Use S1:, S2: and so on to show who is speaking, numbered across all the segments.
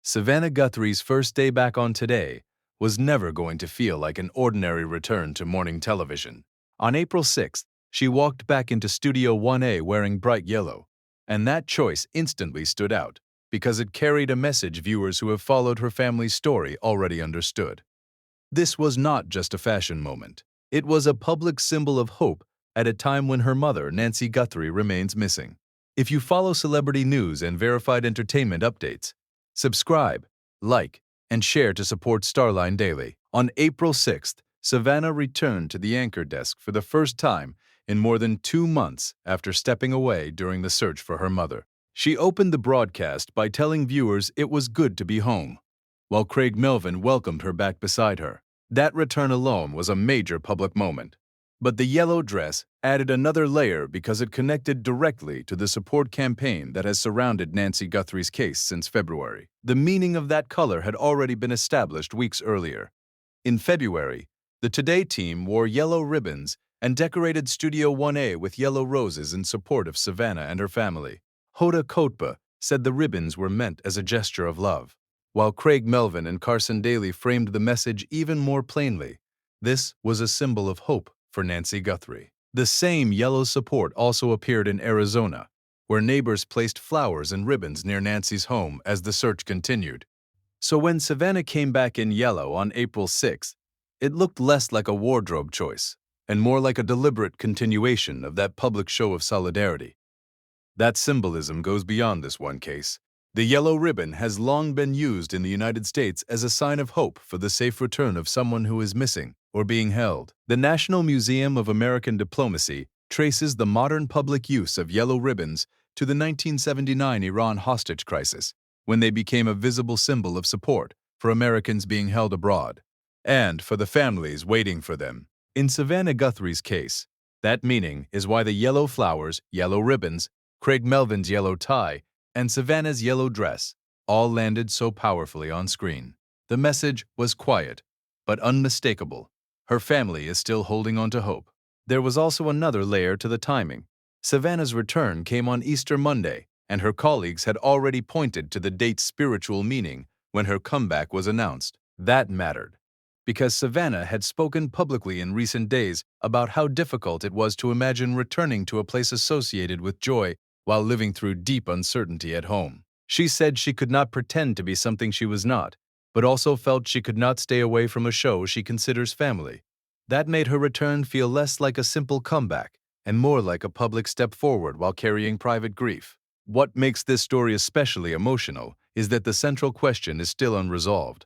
S1: Savannah Guthrie's first day back on Today was never going to feel like an ordinary return to morning television. On April 6th, she walked back into Studio 1A wearing bright yellow, and that choice instantly stood out because it carried a message viewers who have followed her family's story already understood. This was not just a fashion moment. It was a public symbol of hope at a time when her mother, Nancy Guthrie, remains missing. If you follow celebrity news and verified entertainment updates, subscribe, like, and share to support Starline Daily. On April 6th, Savannah returned to the anchor desk for the first time in more than 2 months after stepping away during the search for her mother. She opened the broadcast by telling viewers it was good to be home, while Craig Melvin welcomed her back beside her. That return alone was a major public moment. But the yellow dress added another layer because it connected directly to the support campaign that has surrounded Nancy Guthrie's case since February. The meaning of that color had already been established weeks earlier. In February, the Today team wore yellow ribbons and decorated Studio 1A with yellow roses in support of Savannah and her family. Hoda Kotb said the ribbons were meant as a gesture of love, while Craig Melvin and Carson Daly framed the message even more plainly. This was a symbol of hope for Nancy Guthrie. The same yellow support also appeared in Arizona, where neighbors placed flowers and ribbons near Nancy's home as the search continued. So when Savannah came back in yellow on April 6th, it looked less like a wardrobe choice and more like a deliberate continuation of that public show of solidarity. That symbolism goes beyond this one case. The yellow ribbon has long been used in the United States as a sign of hope for the safe return of someone who is missing or being held. The National Museum of American Diplomacy traces the modern public use of yellow ribbons to the 1979 Iran hostage crisis, when they became a visible symbol of support for Americans being held abroad, and for the families waiting for them. In Savannah Guthrie's case, that meaning is why the yellow flowers, yellow ribbons, Craig Melvin's yellow tie, and Savannah's yellow dress all landed so powerfully on screen. The message was quiet, but unmistakable. Her family is still holding on to hope. There was also another layer to the timing. Savannah's return came on Easter Monday, and her colleagues had already pointed to the date's spiritual meaning when her comeback was announced. That mattered, because Savannah had spoken publicly in recent days about how difficult it was to imagine returning to a place associated with joy while living through deep uncertainty at home. She said she could not pretend to be something she was not, but also felt she could not stay away from a show she considers family. That made her return feel less like a simple comeback and more like a public step forward while carrying private grief. What makes this story especially emotional is that the central question is still unresolved.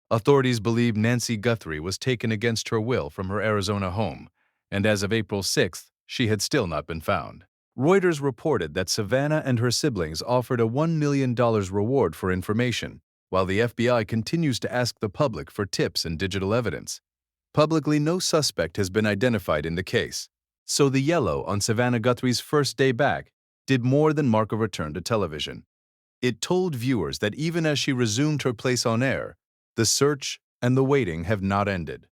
S1: Authorities believe Nancy Guthrie was taken against her will from her Arizona home, and as of April 6th, she had still not been found. Reuters reported that Savannah and her siblings offered a $1 million reward for information, while the FBI continues to ask the public for tips and digital evidence. Publicly, no suspect has been identified in the case, so the yellow on Savannah Guthrie's first day back did more than mark a return to television. It told viewers that even as she resumed her place on air, the search and the waiting have not ended.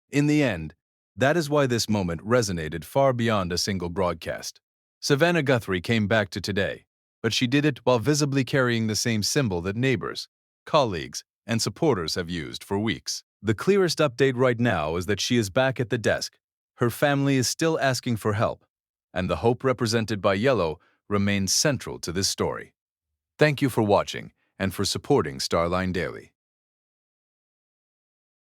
S1: In the end, that is why this moment resonated far beyond a single broadcast. Savannah Guthrie came back to Today, but she did it while visibly carrying the same symbol that neighbors, colleagues, and supporters have used for weeks. The clearest update right now is that she is back at the desk. Her family is still asking for help, and the hope represented by yellow remains central to this story. Thank you for watching and for supporting Starline Daily.